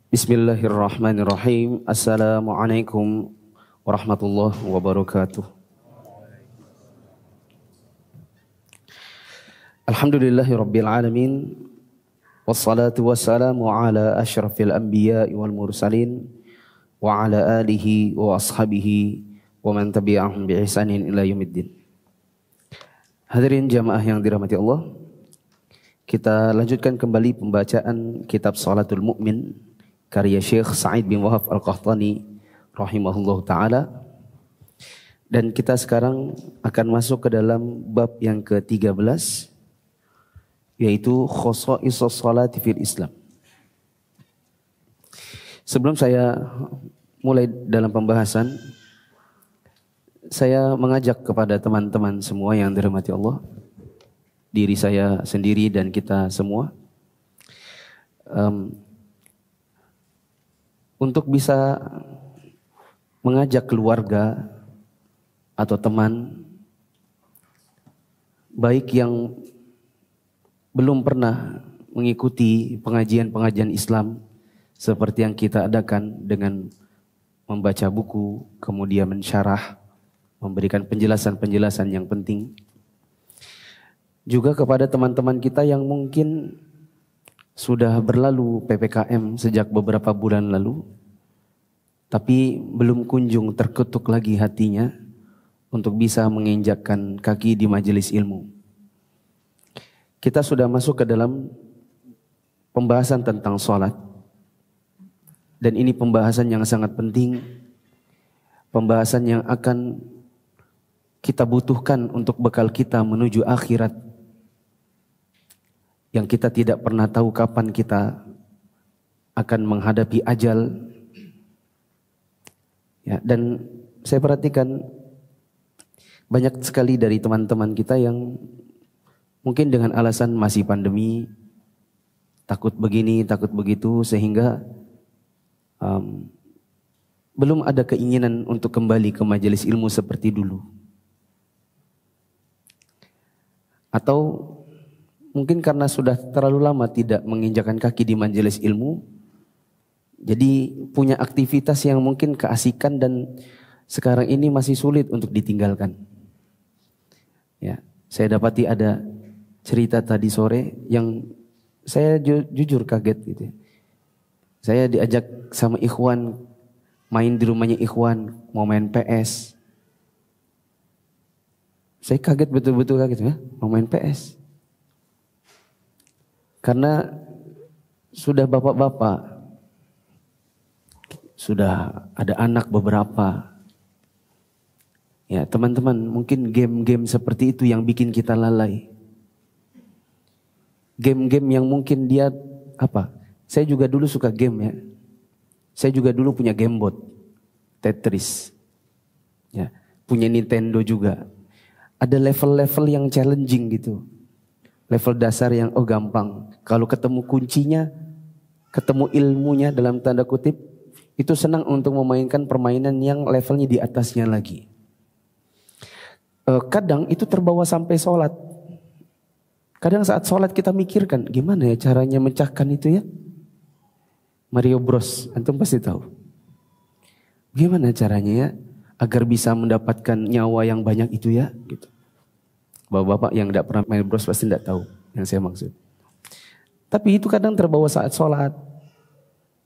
Bismillahirrahmanirrahim. Assalamualaikum warahmatullahi wabarakatuh. Alhamdulillahirabbil alamin. Wassalatu wassalamu ala asyrafil anbiya'i wal mursalin wa ala alihi wa ashabihi wa man tabi'ahum bi ihsanin ila yaumiddin. Hadirin jamaah yang dirahmati Allah, kita lanjutkan kembali pembacaan kitab Shalatul Mu'min karya Syekh Sa'id bin Wahab Al-Qahtani rahimahullah ta'ala. Dan kita sekarang akan masuk ke dalam bab yang ke-13, yaitu khosaisus salati fil Islam. Sebelum saya mulai dalam pembahasan, saya mengajak kepada teman-teman semua yang dirahmati Allah, diri saya sendiri dan kita semua, untuk bisa mengajak keluarga atau teman, baik yang belum pernah mengikuti pengajian-pengajian Islam seperti yang kita adakan dengan membaca buku, kemudian mensyarah, memberikan penjelasan-penjelasan yang penting. Juga kepada teman-teman kita yang mungkin sudah berlalu PPKM sejak beberapa bulan lalu, tapi belum kunjung terketuk lagi hatinya untuk bisa menginjakkan kaki di majelis ilmu. Kita sudah masuk ke dalam pembahasan tentang sholat. Dan ini pembahasan yang sangat penting, pembahasan yang akan kita butuhkan untuk bekal kita menuju akhirat, yang kita tidak pernah tahu kapan kita akan menghadapi ajal. Ya, dan saya perhatikan banyak sekali dari teman-teman kita yang mungkin dengan alasan masih pandemi, takut begini, takut begitu, sehingga belum ada keinginan untuk kembali ke majelis ilmu seperti dulu. Atau mungkin karena sudah terlalu lama tidak menginjakkan kaki di majelis ilmu, jadi punya aktivitas yang mungkin keasikan dan sekarang ini masih sulit untuk ditinggalkan. Ya, saya dapati ada cerita tadi sore yang saya jujur kaget gitu. Saya diajak sama ikhwan main di rumahnya ikhwan, mau main PS. Saya kaget, betul-betul kaget ya, mau main PS. Karena sudah bapak-bapak, sudah ada anak beberapa. Ya, teman-teman, mungkin game-game seperti itu yang bikin kita lalai. Game-game yang mungkin dia apa? Saya juga dulu suka game ya. Saya juga dulu punya gamebot, Tetris. Ya, punya Nintendo juga. Ada level-level yang challenging gitu. Level dasar yang gampang. Kalau ketemu kuncinya, ketemu ilmunya dalam tanda kutip, itu senang untuk memainkan permainan yang levelnya di atasnya lagi. Kadang itu terbawa sampai sholat. Kadang saat sholat kita mikirkan, gimana ya caranya mecahkan itu ya? Mario Bros, antum pasti tahu. Gimana caranya ya agar bisa mendapatkan nyawa yang banyak itu ya? Gitu. Bapak-bapak yang tidak pernah main Bros pasti tidak tahu yang saya maksud. Tapi itu kadang terbawa saat sholat,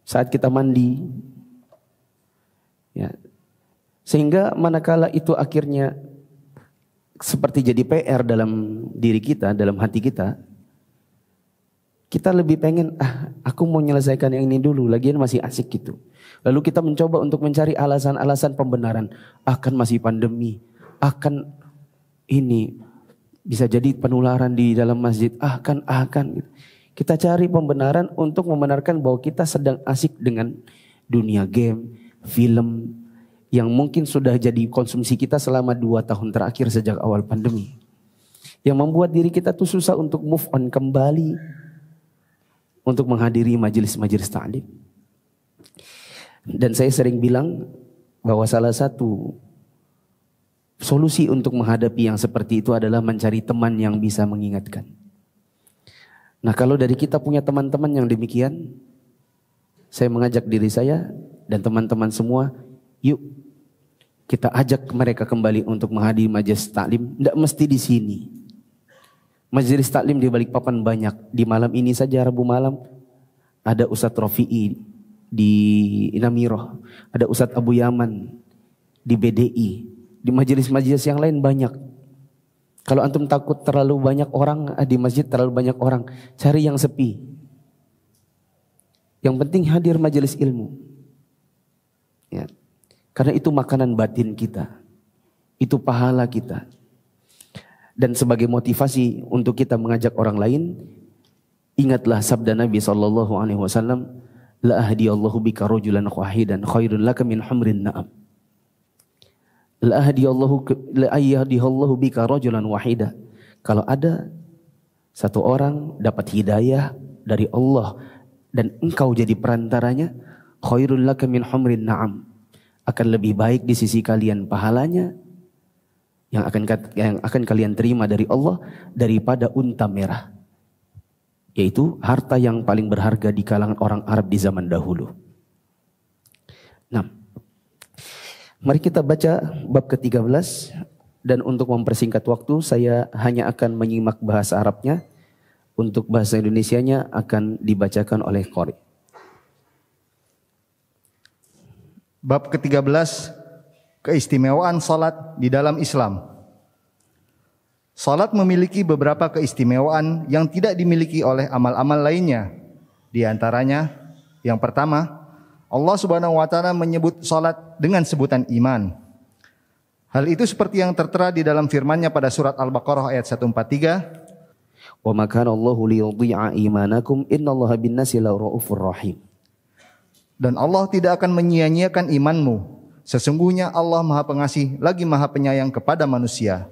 saat kita mandi. Ya. Sehingga manakala itu akhirnya seperti jadi PR dalam diri kita, dalam hati kita, kita lebih pengen, aku mau menyelesaikan yang ini dulu, lagian masih asik gitu. Lalu kita mencoba untuk mencari alasan-alasan pembenaran, akan masih pandemi, akan ini, bisa jadi penularan di dalam masjid, akan. Kita cari pembenaran untuk membenarkan bahwa kita sedang asik dengan dunia game, film, yang mungkin sudah jadi konsumsi kita selama 2 tahun terakhir sejak awal pandemi. Yang membuat diri kita tuh susah untuk move on kembali, untuk menghadiri majelis-majelis ta'lim. Dan saya sering bilang bahwa salah satu solusi untuk menghadapi yang seperti itu adalah mencari teman yang bisa mengingatkan. Nah, kalau dari kita punya teman-teman yang demikian, Saya mengajak diri saya dan teman-teman semua, yuk kita ajak mereka kembali untuk menghadiri majelis taklim. Tidak mesti di sini. Majelis taklim di Balikpapan banyak. Di malam ini saja, Rabu malam, ada Ustadz Rofi'i di Inamiroh, ada Ustadz Abu Yaman di BDI, di majelis-majelis yang lain banyak. Kalau antum takut terlalu banyak orang di masjid, terlalu banyak orang, cari yang sepi. Yang penting hadir majelis ilmu. Ya. Karena itu makanan batin kita. Itu pahala kita. Dan sebagai motivasi untuk kita mengajak orang lain, ingatlah sabda Nabi SAW, la ahdiyallahu bika rajulan wahidan khairun laka min humrin na'am. La ahdiyallahu bika rajulan wahida. Kalau ada satu orang dapat hidayah dari Allah dan engkau jadi perantaranya, khairun laka min humrin na'am. Akan lebih baik di sisi kalian pahalanya yang akan kalian terima dari Allah daripada unta merah, yaitu harta yang paling berharga di kalangan orang Arab di zaman dahulu. Nah, mari kita baca bab ke-13, dan untuk mempersingkat waktu saya hanya akan menyimak bahasa Arabnya. Untuk bahasa Indonesianya akan dibacakan oleh Qori. Bab ke-13, keistimewaan salat di dalam Islam. Salat memiliki beberapa keistimewaan yang tidak dimiliki oleh amal-amal lainnya. Di antaranya, yang pertama, Allah Subhanahu wa taala menyebut salat dengan sebutan iman. Hal itu seperti yang tertera di dalam firman-Nya pada surat Al-Baqarah ayat 143, "Wa ma kana Allahu liyudhi'a imanakum innallaha bin-nasi laraufur rahim." Dan Allah tidak akan menyia-nyiakan imanmu. Sesungguhnya Allah Maha Pengasih lagi Maha Penyayang kepada manusia.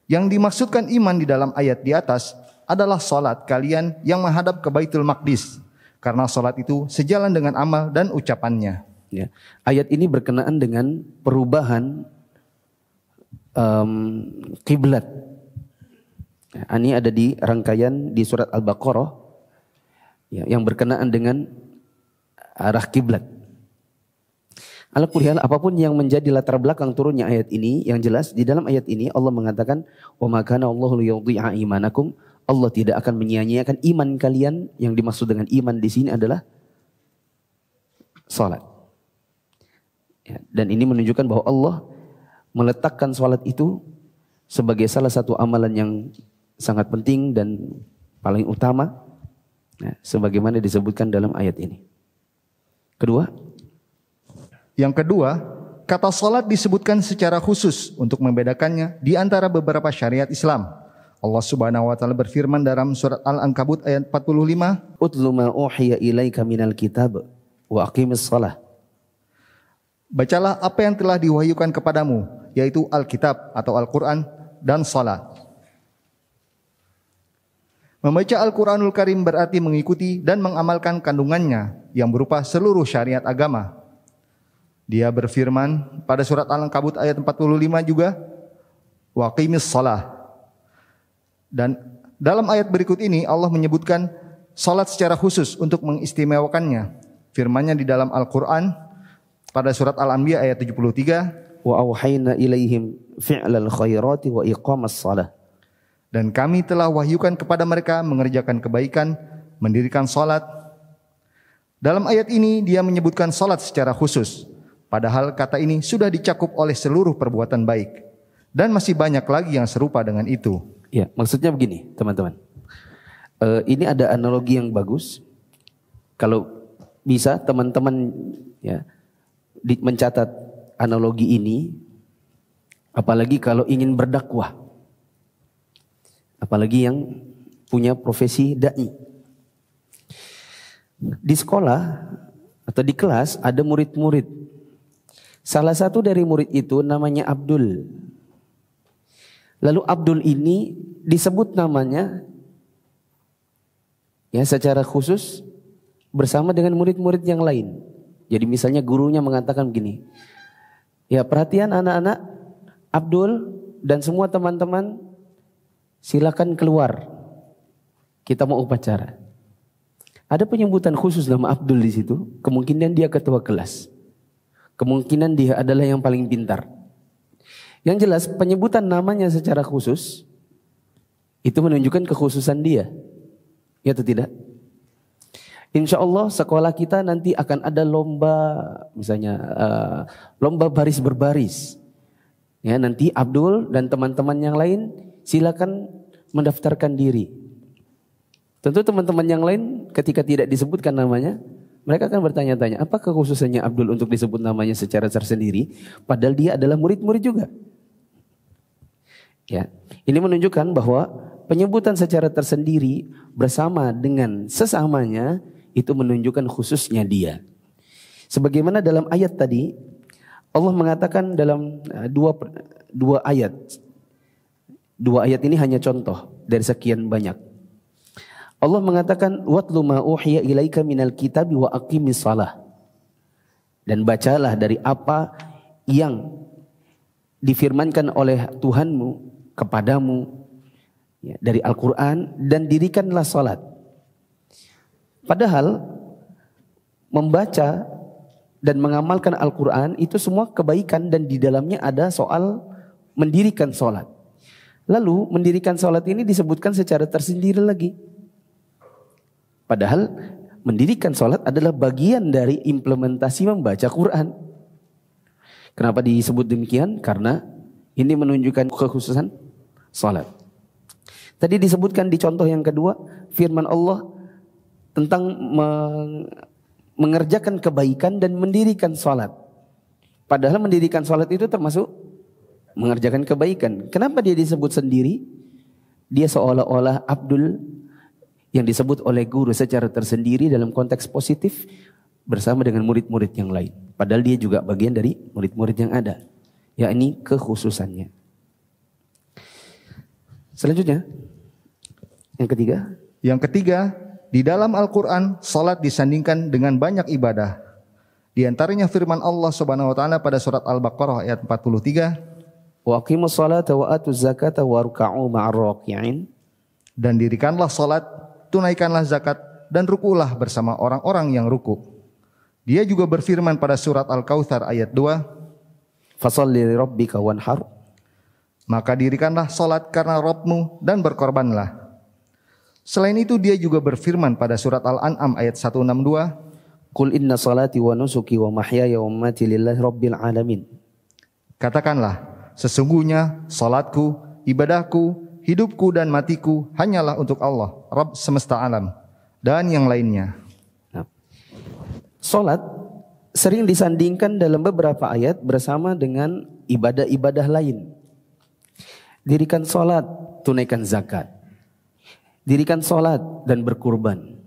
Yang dimaksudkan iman di dalam ayat di atas adalah salat kalian yang menghadap ke Baitul Maqdis. Karena salat itu sejalan dengan amal dan ucapannya. Ya. Ayat ini berkenaan dengan perubahan kiblat. Ini ada di rangkaian di surat Al-Baqarah, ya, yang berkenaan dengan arah kiblat. Ala-kulli hal, apapun yang menjadi latar belakang turunnya ayat ini, yang jelas di dalam ayat ini Allah mengatakan, "Wa ma kana Allahu liyudhi'a imanakum." Allah tidak akan menyia-nyiakan iman kalian. Yang dimaksud dengan iman di sini adalah salat. Ya, dan ini menunjukkan bahwa Allah meletakkan salat itu sebagai salah satu amalan yang sangat penting dan paling utama, ya, sebagaimana disebutkan dalam ayat ini. Yang kedua, kata salat disebutkan secara khusus untuk membedakannya di antara beberapa syariat Islam. Allah Subhanahu wa taala berfirman dalam surat Al-Ankabut ayat 45, "Utlu ma uhiya ilaika minal kitab wa aqimis shalah." Bacalah apa yang telah diwahyukan kepadamu, yaitu Alkitab atau Al-Quran dan salat. Membaca Al-Quranul Karim berarti mengikuti dan mengamalkan kandungannya yang berupa seluruh syariat agama. Dia berfirman pada surat Al-Ankabut ayat 45 juga, waqimis shalah. Dan dalam ayat berikut ini Allah menyebutkan salat secara khusus untuk mengistimewakannya. Firman-Nya di dalam Al-Quran pada surat Al-Anbiya ayat 73, wa auhayna ilaihim fi'lal khairati wa iqamas shalah. Dan kami telah wahyukan kepada mereka mengerjakan kebaikan, mendirikan salat. Dalam ayat ini dia menyebutkan salat secara khusus. Padahal kata ini sudah dicakup oleh seluruh perbuatan baik. Dan masih banyak lagi yang serupa dengan itu. Ya, maksudnya begini teman-teman. Ini ada analogi yang bagus. Kalau bisa teman-teman ya mencatat analogi ini. Apalagi kalau ingin berdakwah. Apalagi yang punya profesi da'i. Di sekolah atau di kelas ada murid-murid. Salah satu dari murid itu namanya Abdul. Lalu Abdul ini disebut namanya ya secara khusus bersama dengan murid-murid yang lain. Jadi misalnya gurunya mengatakan begini. Ya, perhatian anak-anak, Abdul dan semua teman-teman silakan keluar. Kita mau upacara. Ada penyebutan khusus nama Abdul di situ. Kemungkinan dia ketua kelas. Kemungkinan dia adalah yang paling pintar. Yang jelas penyebutan namanya secara khusus itu menunjukkan kekhususan dia. Ya atau tidak? Insya Allah sekolah kita nanti akan ada lomba, misalnya lomba baris berbaris. Ya, nanti Abdul dan teman-teman yang lain silakan mendaftarkan diri. Tentu teman-teman yang lain ketika tidak disebutkan namanya, mereka akan bertanya-tanya, apa kekhususannya Abdul untuk disebut namanya secara tersendiri, padahal dia adalah murid-murid juga. Ya, ini menunjukkan bahwa penyebutan secara tersendiri bersama dengan sesamanya itu menunjukkan khususnya dia. Sebagaimana dalam ayat tadi, Allah mengatakan dalam dua ayat. Dua ayat ini hanya contoh dari sekian banyak. Allah mengatakan watlu ma uhiya ilaika minal kitabi wa aqimis shalah. Dan bacalah dari apa yang difirmankan oleh Tuhanmu kepadamu ya, dari Al-Qur'an, dan dirikanlah salat. Padahal membaca dan mengamalkan Al-Qur'an itu semua kebaikan, dan di dalamnya ada soal mendirikan salat. Lalu mendirikan salat ini disebutkan secara tersendiri lagi. Padahal mendirikan salat adalah bagian dari implementasi membaca Quran. Kenapa disebut demikian? Karena ini menunjukkan kekhususan salat. Tadi disebutkan di contoh yang kedua, firman Allah tentang mengerjakan kebaikan dan mendirikan salat. Padahal mendirikan salat itu termasuk mengerjakan kebaikan. Kenapa dia disebut sendiri? Dia seolah-olah Abdul yang disebut oleh guru secara tersendiri dalam konteks positif bersama dengan murid-murid yang lain. Padahal dia juga bagian dari murid-murid yang ada. Yakni kekhususannya. Selanjutnya, yang ketiga. Yang ketiga, di dalam Al-Quran, salat disandingkan dengan banyak ibadah. Di antaranya firman Allah Subhanahu wa taala pada surat Al-Baqarah ayat 43, wa aqimus salata wa atuz zakata warka'u ma'ar raki'in. Dan dirikanlah salat, tunaikanlah zakat, dan rukulah bersama orang-orang yang ruku. Dia juga berfirman pada surat Al-Kautsar ayat 2, fasalli lirabbika wanhar. Maka dirikanlah salat karena Rabbmu dan berkorbanlah. Selain itu dia juga berfirman pada surat Al-An'am ayat 162, qul inna salati wa nusuki wa mahyaya wa mamati lillahi rabbil alamin. Katakanlah, sesungguhnya salatku, ibadahku, hidupku dan matiku hanyalah untuk Allah, Rabb semesta alam, dan yang lainnya. Salat sering disandingkan dalam beberapa ayat bersama dengan ibadah-ibadah lain. Dirikan salat, tunaikan zakat. Dirikan salat dan berkurban.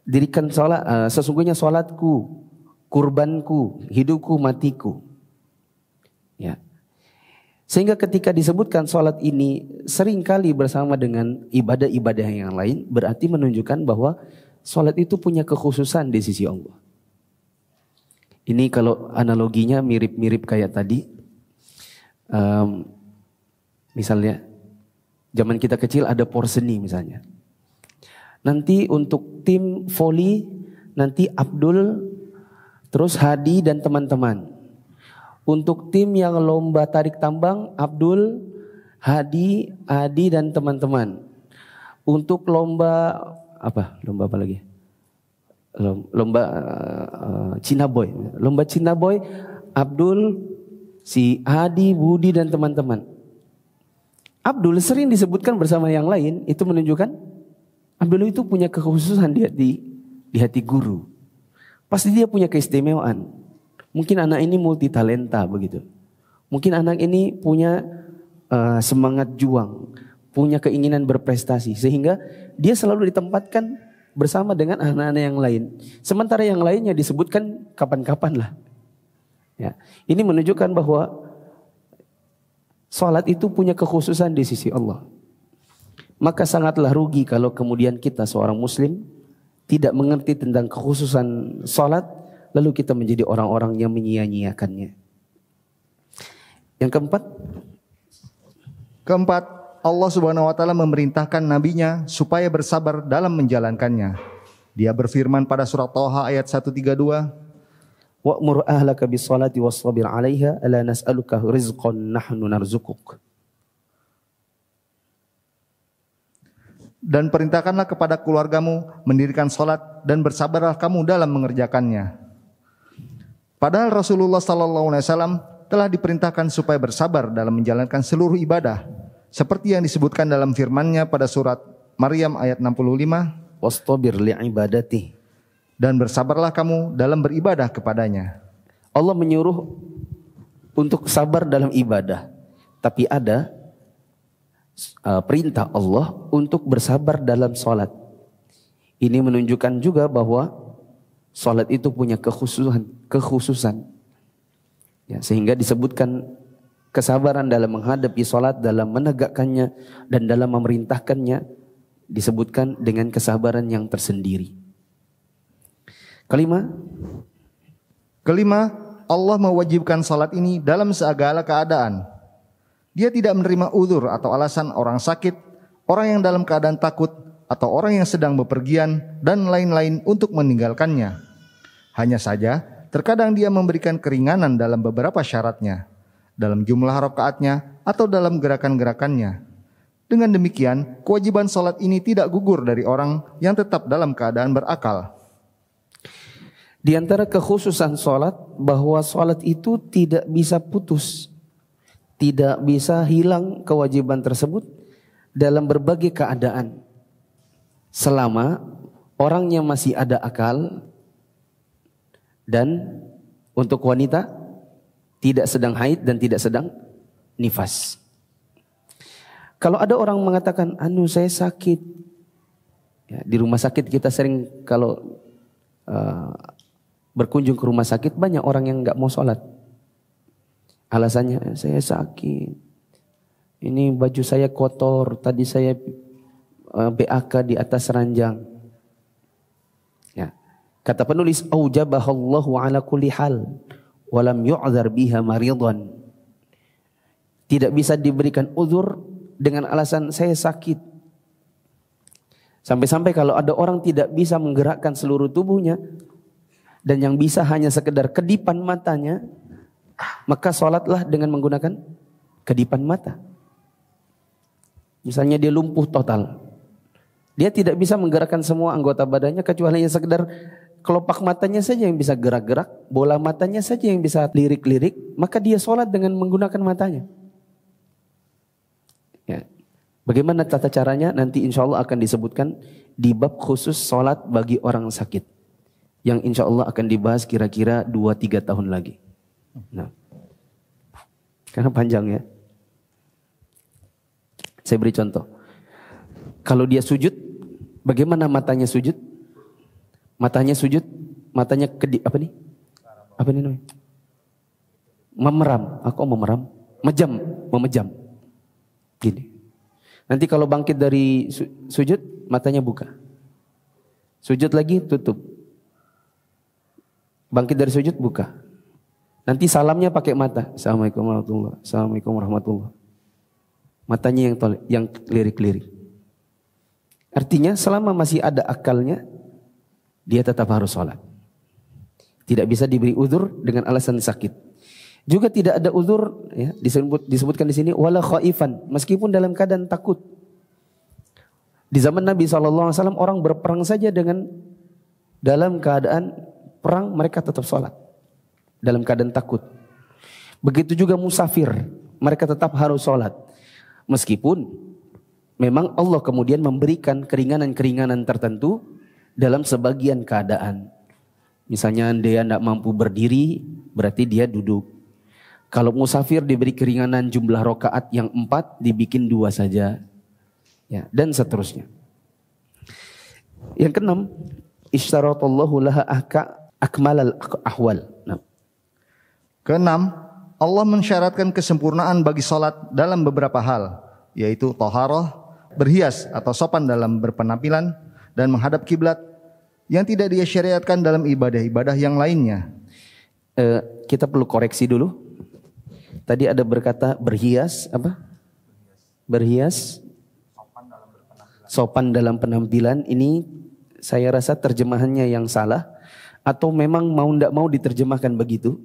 Dirikan salat, sesungguhnya salatku, kurbanku, hidupku, matiku. Ya. Sehingga ketika disebutkan salat ini seringkali bersama dengan ibadah-ibadah yang lain, berarti menunjukkan bahwa salat itu punya kekhususan di sisi Allah. Ini kalau analoginya mirip-mirip kayak tadi. Misalnya zaman kita kecil ada porseni misalnya. Nanti untuk tim voli nanti Abdul, terus Hadi dan teman-teman. Untuk tim yang lomba tarik tambang, Abdul, Hadi, Adi dan teman-teman. Untuk lomba Lomba apa lagi? Lomba Cina Boy. Lomba Cina Boy, Abdul, si Adi, Budi dan teman-teman. Abdul sering disebutkan bersama yang lain, itu menunjukkan Abdul itu punya kekhususan di hati guru. Pasti dia punya keistimewaan. Mungkin anak ini multi talenta begitu. Mungkin anak ini punya semangat juang, punya keinginan berprestasi, sehingga dia selalu ditempatkan bersama dengan anak-anak yang lain. Sementara yang lainnya disebutkan kapan-kapan lah. Ya, ini menunjukkan bahwa salat itu punya kekhususan di sisi Allah. Maka sangatlah rugi kalau kemudian kita seorang muslim tidak mengerti tentang kekhususan salat, lalu kita menjadi orang-orang yang menyia-nyiakannya. Yang keempat, Allah Subhanahu wa taala memerintahkan nabinya supaya bersabar dalam menjalankannya. Dia berfirman pada surat Thaha ayat 132, Wa'mur ahlaka bis-salati was-sabir 'alaiha ala nas'aluka rizqan nahnu narzuquk. Dan perintahkanlah kepada keluargamu mendirikan salat dan bersabarlah kamu dalam mengerjakannya. Padahal Rasulullah SAW telah diperintahkan supaya bersabar dalam menjalankan seluruh ibadah, seperti yang disebutkan dalam firman-Nya pada surat Maryam ayat 65, Wastabir li'ibadati. Dan bersabarlah kamu dalam beribadah kepadanya. Allah menyuruh untuk sabar dalam ibadah, tapi ada perintah Allah untuk bersabar dalam salat. Ini menunjukkan juga bahwa salat itu punya kekhususan. Ya, sehingga disebutkan kesabaran dalam menghadapi salat, dalam menegakkannya dan dalam memerintahkannya disebutkan dengan kesabaran yang tersendiri. Kelima, Allah mewajibkan salat ini dalam segala keadaan. Dia tidak menerima uzur atau alasan orang sakit, orang yang dalam keadaan takut, atau orang yang sedang bepergian, dan lain-lain untuk meninggalkannya. Hanya saja, terkadang dia memberikan keringanan dalam beberapa syaratnya, dalam jumlah rakaatnya, atau dalam gerakan-gerakannya. Dengan demikian, kewajiban salat ini tidak gugur dari orang yang tetap dalam keadaan berakal. Di antara kekhususan salat, bahwa salat itu tidak bisa putus, tidak bisa hilang kewajiban tersebut dalam berbagai keadaan. Selama orangnya masih ada akal dan untuk wanita tidak sedang haid dan tidak sedang nifas. Kalau ada orang mengatakan, saya sakit. Ya, di rumah sakit kita sering kalau berkunjung ke rumah sakit, banyak orang yang nggak mau sholat. Alasannya, saya sakit. Ini baju saya kotor. Tadi saya BAK di atas ranjang. Ya. Kata penulis, aujabahallahu ala kulli hal walam yu'dzar biha maridan. Tidak bisa diberikan uzur dengan alasan saya sakit. Sampai-sampai kalau ada orang tidak bisa menggerakkan seluruh tubuhnya dan yang bisa hanya sekedar kedipan matanya, maka sholatlah dengan menggunakan kedipan mata. Misalnya dia lumpuh total, dia tidak bisa menggerakkan semua anggota badannya kecuali hanya sekedar kelopak matanya saja yang bisa gerak-gerak, bola matanya saja yang bisa lirik-lirik, maka dia sholat dengan menggunakan matanya. Ya. Bagaimana tata caranya? Nanti insya Allah akan disebutkan di bab khusus sholat bagi orang sakit, yang insya Allah akan dibahas kira-kira 2-3 tahun lagi. Nah, karena panjang ya. Saya beri contoh. Kalau dia sujud, bagaimana matanya sujud? Matanya sujud, matanya apa nih namanya? Memeram. Aku memeram, memejam. Gini. Nanti kalau bangkit dari sujud, matanya buka. Sujud lagi, tutup. Bangkit dari sujud, buka. Nanti salamnya pakai mata. Assalamualaikum warahmatullahi wabarakatuh. Assalamualaikum warahmatullahi wabarakatuh. Matanya yang lirik-lirik. Artinya selama masih ada akalnya, dia tetap harus sholat. Tidak bisa diberi uzur dengan alasan sakit. Juga tidak ada uzur, ya, disebutkan di sini wala khaifan, meskipun dalam keadaan takut. Di zaman Nabi SAW orang berperang saja dengan dalam keadaan perang mereka tetap sholat dalam keadaan takut. Begitu juga musafir, mereka tetap harus sholat. Meskipun memang Allah kemudian memberikan keringanan-keringanan tertentu dalam sebagian keadaan. Misalnya dia tidak mampu berdiri, berarti dia duduk. Kalau musafir diberi keringanan jumlah rakaat yang 4 dibikin 2 saja. Ya, dan seterusnya. Yang keenam, isyaratullahu laha akmalal ahwal. Nah. Keenam, Allah mensyaratkan kesempurnaan bagi salat dalam beberapa hal, yaitu thaharah, berhias atau sopan dalam berpenampilan, dan menghadap kiblat yang tidak dia syariatkan dalam ibadah-ibadah yang lainnya. Kita perlu koreksi dulu. Tadi ada berkata berhias apa? Berhias, sopan dalam penampilan. Ini Saya rasa terjemahannya yang salah atau memang mau ndak mau diterjemahkan begitu.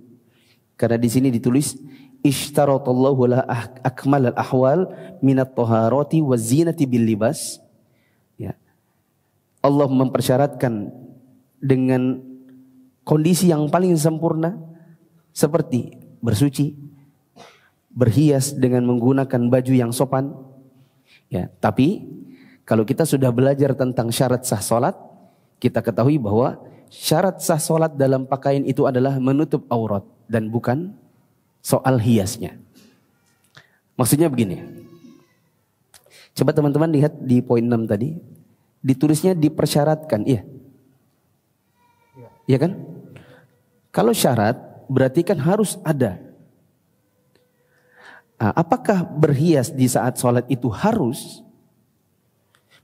Karena di sini ditulis ishtaratallahu la akmalal ahwal minat taharati wazinati bil libas. Ya. Allah mempersyaratkan dengan kondisi yang paling sempurna seperti bersuci, berhias dengan menggunakan baju yang sopan. Ya, tapi kalau kita sudah belajar tentang syarat sah salat, kita ketahui bahwa syarat sah salat dalam pakaian itu adalah menutup aurat dan bukan soal hiasnya. Maksudnya begini. Coba teman-teman lihat di poin 6 tadi. Ditulisnya dipersyaratkan, iya. Iya kan? Kalau syarat berarti kan harus ada. Nah, apakah berhias di saat sholat itu harus?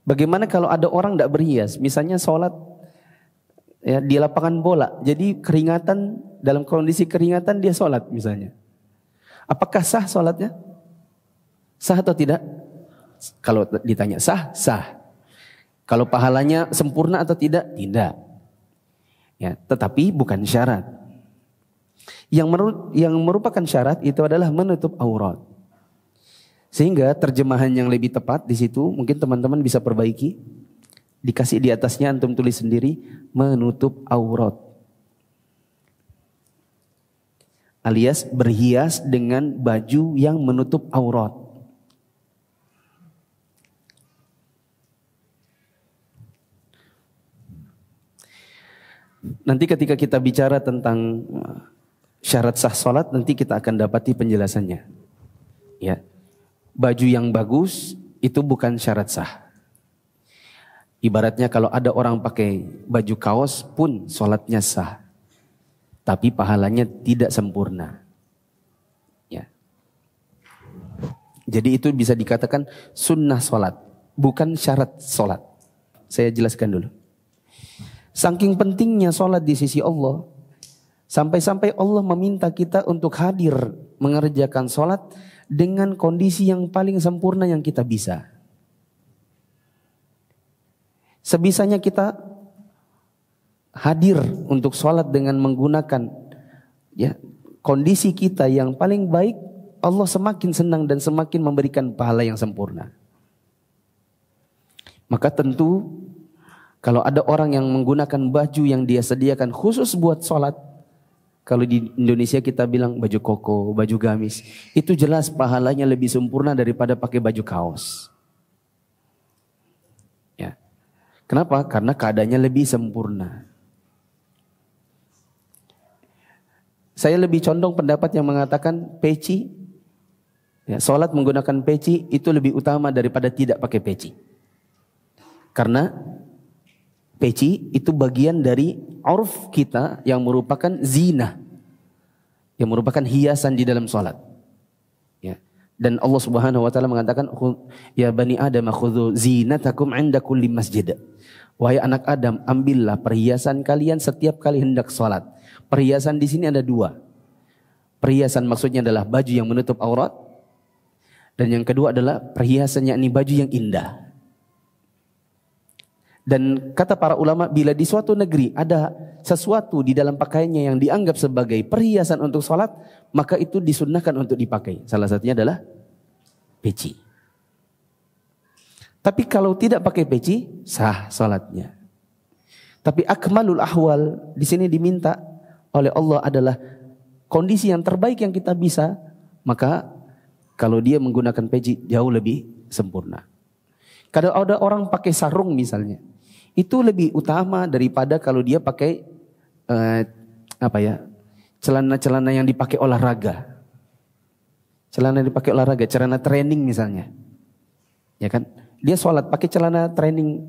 Bagaimana kalau ada orang tidak berhias? Misalnya sholat ya, di lapangan bola. Jadi keringatan, dalam kondisi keringatan dia sholat misalnya. Apakah sah sholatnya? Sah atau tidak? Kalau ditanya sah, sah. Kalau pahalanya sempurna atau tidak? Tidak. Ya, tetapi bukan syarat. Yang merupakan syarat itu adalah menutup aurat. Sehingga terjemahan yang lebih tepat di situ mungkin teman-teman bisa perbaiki. Dikasih di atasnya antum tulis sendiri menutup aurat. Alias berhias dengan baju yang menutup aurat. Nanti ketika kita bicara tentang syarat sah salat nanti kita akan dapati penjelasannya. Ya. Baju yang bagus itu bukan syarat sah. Ibaratnya kalau ada orang pakai baju kaos pun salatnya sah. Tapi pahalanya tidak sempurna. Ya. Jadi itu bisa dikatakan sunnah salat, bukan syarat salat. Saya jelaskan dulu. Saking pentingnya salat di sisi Allah, sampai-sampai Allah meminta kita untuk hadir mengerjakan salat dengan kondisi yang paling sempurna yang kita bisa. Sebisanya kita hadir untuk salat dengan menggunakan ya kondisi kita yang paling baik, Allah semakin senang dan semakin memberikan pahala yang sempurna. Maka tentu kalau ada orang yang menggunakan baju yang dia sediakan khusus buat sholat, kalau di Indonesia kita bilang baju koko, baju gamis, itu jelas pahalanya lebih sempurna daripada pakai baju kaos. Ya. Kenapa? Karena keadaannya lebih sempurna. Saya lebih condong pendapat yang mengatakan peci, ya, sholat menggunakan peci itu lebih utama daripada tidak pakai peci. Karena peci itu bagian dari urf kita yang merupakan zina, yang merupakan hiasan di dalam salat. Ya. Dan Allah Subhanahu wa taala mengatakan, "Ya bani Adam khudhu zinatakum 'inda kulli masjid." Wahai anak Adam, ambillah perhiasan kalian setiap kali hendak salat. Perhiasan di sini ada dua. Perhiasan maksudnya adalah baju yang menutup aurat, dan yang kedua adalah perhiasan yakni baju yang indah. Dan kata para ulama, bila di suatu negeri ada sesuatu di dalam pakaiannya yang dianggap sebagai perhiasan untuk sholat, maka itu disunnahkan untuk dipakai. Salah satunya adalah peci. Tapi kalau tidak pakai peci, sah sholatnya. Tapi akmalul ahwal di sini diminta oleh Allah adalah kondisi yang terbaik yang kita bisa. Maka kalau dia menggunakan peci jauh lebih sempurna. Kalau ada orang pakai sarung misalnya, itu lebih utama daripada kalau dia pakai celana-celana yang dipakai olahraga. Celana dipakai olahraga, celana training misalnya. Ya kan? Dia sholat pakai celana training,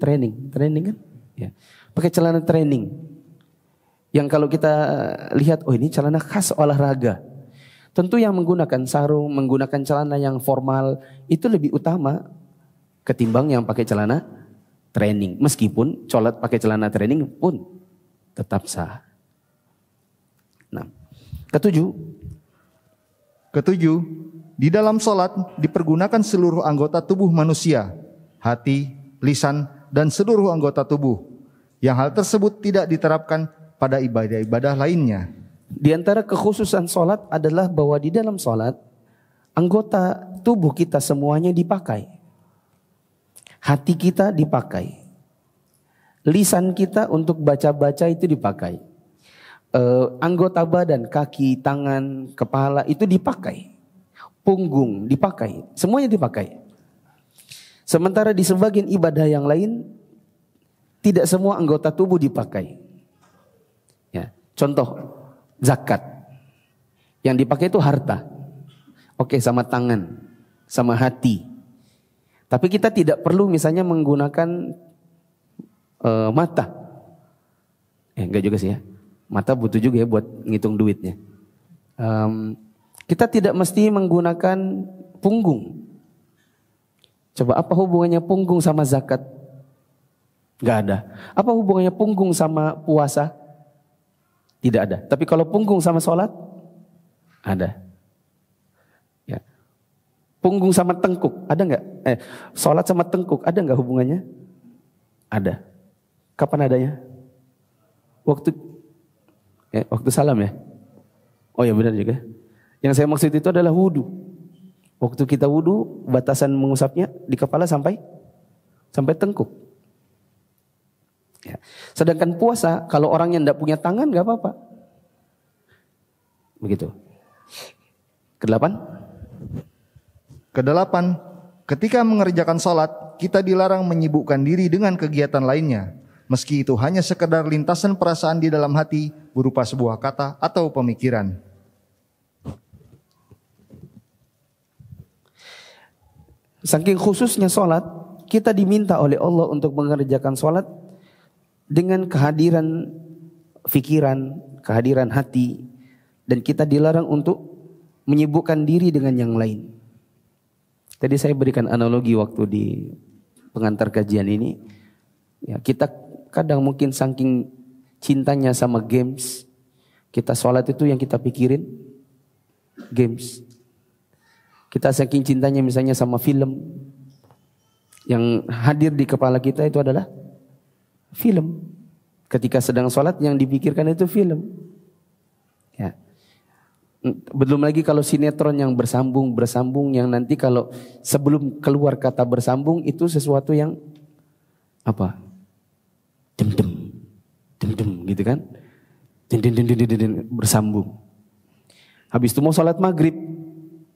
Training kan? Ya. Pakai celana training. Yang kalau kita lihat, oh ini celana khas olahraga. Tentu yang menggunakan sarung, menggunakan celana yang formal itu lebih utama ketimbang yang pakai celana training. Meskipun sholat pakai celana training pun tetap sah. Nah, ketujuh, di dalam sholat dipergunakan seluruh anggota tubuh manusia, hati, lisan, dan seluruh anggota tubuh, yang hal tersebut tidak diterapkan pada ibadah-ibadah lainnya. Di antara kekhususan sholat adalah bahwa di dalam sholat, anggota tubuh kita semuanya dipakai. Hati kita dipakai. Lisan kita untuk baca-baca itu dipakai. Anggota badan, kaki, tangan, kepala itu dipakai. Punggung dipakai. Semuanya dipakai. Sementara di sebagian ibadah yang lain, tidak semua anggota tubuh dipakai. Ya, contoh, zakat. Yang dipakai itu harta. Oke, sama tangan, sama hati. Tapi kita tidak perlu misalnya menggunakan mata. Enggak juga sih ya. Mata butuh juga ya buat ngitung duitnya. Kita tidak mesti menggunakan punggung. Coba apa hubungannya punggung sama zakat? Enggak ada. Apa hubungannya punggung sama puasa? Tidak ada. Tapi kalau punggung sama sholat, ada. Ya. Punggung sama tengkuk, ada enggak? Sholat sama tengkuk, ada enggak hubungannya? Ada. Kapan adanya? Waktu salam ya? Oh ya benar juga. Yang saya maksud itu adalah wudu. Waktu kita wudu, batasan mengusapnya di kepala sampai tengkuk. Ya. Sedangkan puasa, kalau orang yang tidak punya tangan gak apa-apa. Begitu. Kedelapan, ketika mengerjakan sholat, kita dilarang menyibukkan diri dengan kegiatan lainnya. Meski itu hanya sekedar lintasan perasaan di dalam hati berupa sebuah kata atau pemikiran. Saking khususnya sholat, kita diminta oleh Allah untuk mengerjakan sholat dengan kehadiran fikiran, kehadiran hati, dan kita dilarang untuk menyibukkan diri dengan yang lain. Tadi saya berikan analogi waktu di pengantar kajian ini, ya, kita kadang mungkin saking cintanya sama games, kita sholat itu yang kita pikirin games. Kita saking cintanya misalnya sama film, yang hadir di kepala kita itu adalah film. Ketika sedang sholat yang dipikirkan itu film. Ya. Belum lagi kalau sinetron yang bersambung yang nanti kalau sebelum keluar kata bersambung itu sesuatu yang apa? Dem gitu kan? Bersambung. Habis itu mau sholat maghrib.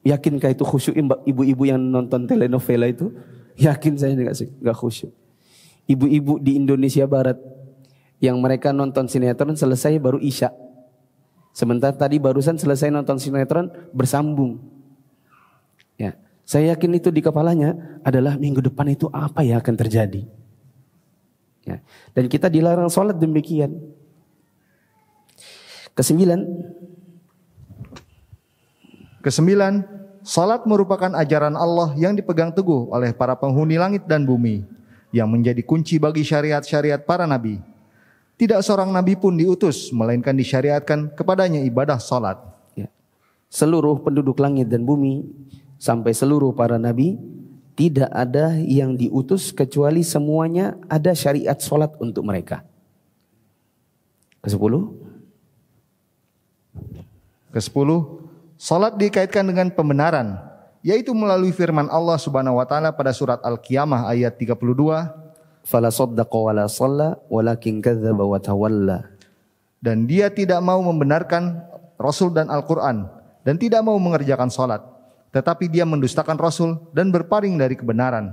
Yakinkah itu khusyuk ibu-ibu yang nonton telenovela itu? Yakin saya enggak khusyuk. Ibu-ibu di Indonesia Barat yang mereka nonton sinetron selesai baru isya. Sementara tadi barusan selesai nonton sinetron bersambung. Ya, saya yakin itu di kepalanya adalah minggu depan itu apa ya akan terjadi. Ya, dan kita dilarang sholat demikian. Kesembilan, salat merupakan ajaran Allah yang dipegang teguh oleh para penghuni langit dan bumi, yang menjadi kunci bagi syariat-syariat para nabi. Tidak seorang nabi pun diutus, melainkan disyariatkan kepadanya ibadah salat. Ya. Seluruh penduduk langit dan bumi, sampai seluruh para nabi, tidak ada yang diutus kecuali semuanya ada syariat salat untuk mereka. Kesepuluh, salat dikaitkan dengan pembenaran, yaitu melalui firman Allah Subhanahu wa taala pada surat Al-Qiyamah ayat 32, fala saddaqa wala shalla walakin kadzdzaba wa tawalla. Dan dia tidak mau membenarkan Rasul dan Al-Qur'an dan tidak mau mengerjakan salat, tetapi dia mendustakan Rasul dan berpaling dari kebenaran.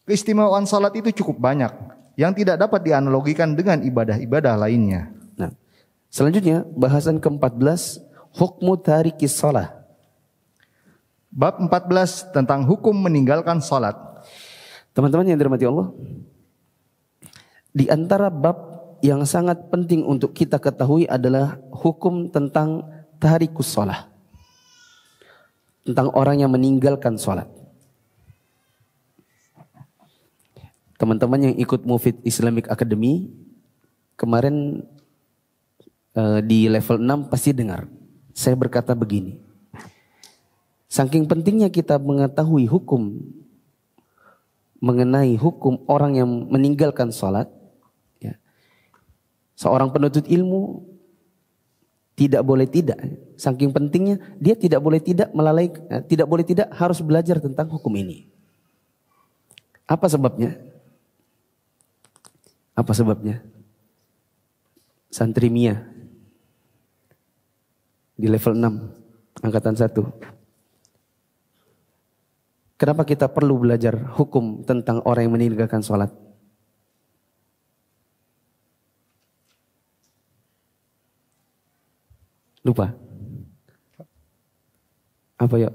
Keistimewaan salat itu cukup banyak yang tidak dapat dianalogikan dengan ibadah-ibadah lainnya. Nah, selanjutnya bahasan ke-14, hukmu tarikis shalah. Bab 14 tentang hukum meninggalkan salat. Teman-teman yang dirahmati Allah, di antara bab yang sangat penting untuk kita ketahui adalah hukum tentang tarikus shalah. Tentang orang yang meninggalkan salat. Teman-teman yang ikut Mufid Islamic Academy kemarin di level 6 pasti dengar saya berkata begini. Saking pentingnya kita mengetahui hukum mengenai hukum orang yang meninggalkan sholat, ya, seorang penuntut ilmu tidak boleh tidak, saking pentingnya dia tidak boleh tidak tidak boleh tidak harus belajar tentang hukum ini. Apa sebabnya? Apa sebabnya? Santri Mia di level 6 angkatan 1. Kenapa kita perlu belajar hukum tentang orang yang meninggalkan sholat? Lupa? Apa ya?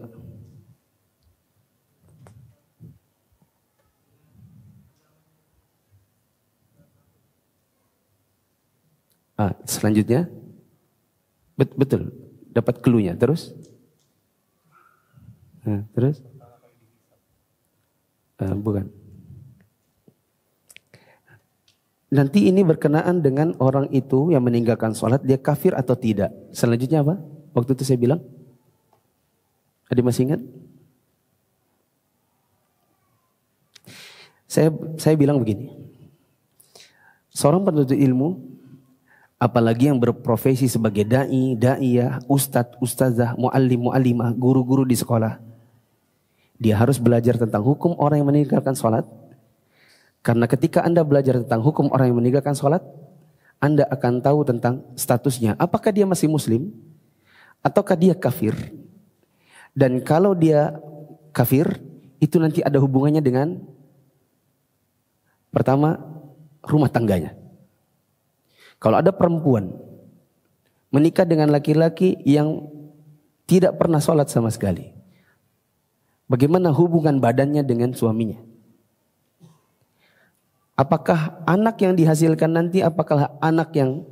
Selanjutnya, betul, dapat clue-nya. Terus? Terus? Bukan. Nanti ini berkenaan dengan orang itu yang meninggalkan sholat, dia kafir atau tidak. Selanjutnya apa? Waktu itu saya bilang, ada masih ingat? Saya bilang begini, seorang penuntut ilmu, apalagi yang berprofesi sebagai da'iyah, ustadz, ustazah, muallim, muallimah, guru-guru di sekolah, dia harus belajar tentang hukum orang yang meninggalkan sholat. Karena ketika Anda belajar tentang hukum orang yang meninggalkan sholat, Anda akan tahu tentang statusnya. Apakah dia masih muslim? Ataukah dia kafir? Dan kalau dia kafir, itu nanti ada hubungannya dengan, pertama, rumah tangganya. Kalau ada perempuan menikah dengan laki-laki yang tidak pernah sholat sama sekali, bagaimana hubungan badannya dengan suaminya? Apakah anak yang dihasilkan nanti, apakah anak yang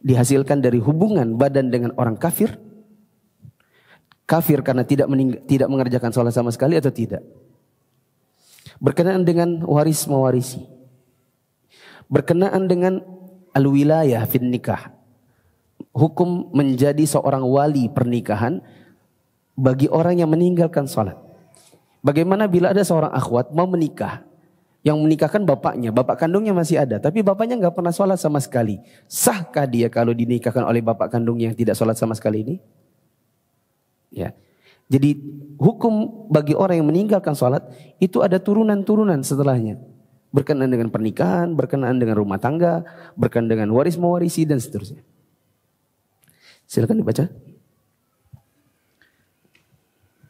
dihasilkan dari hubungan badan dengan orang kafir? Kafir karena tidak mengerjakan sholat sama sekali atau tidak? Berkenaan dengan waris mewarisi. Berkenaan dengan al-wilayah fin nikah. Hukum menjadi seorang wali pernikahan bagi orang yang meninggalkan sholat. Bagaimana bila ada seorang akhwat mau menikah, yang menikahkan bapaknya, bapak kandungnya masih ada, tapi bapaknya nggak pernah sholat sama sekali. Sahkah dia kalau dinikahkan oleh bapak kandungnya yang tidak sholat sama sekali ini? Ya. Jadi hukum bagi orang yang meninggalkan sholat itu ada turunan-turunan setelahnya. Berkenaan dengan pernikahan, berkenaan dengan rumah tangga, berkenaan dengan waris mewarisi dan seterusnya. Silakan dibaca.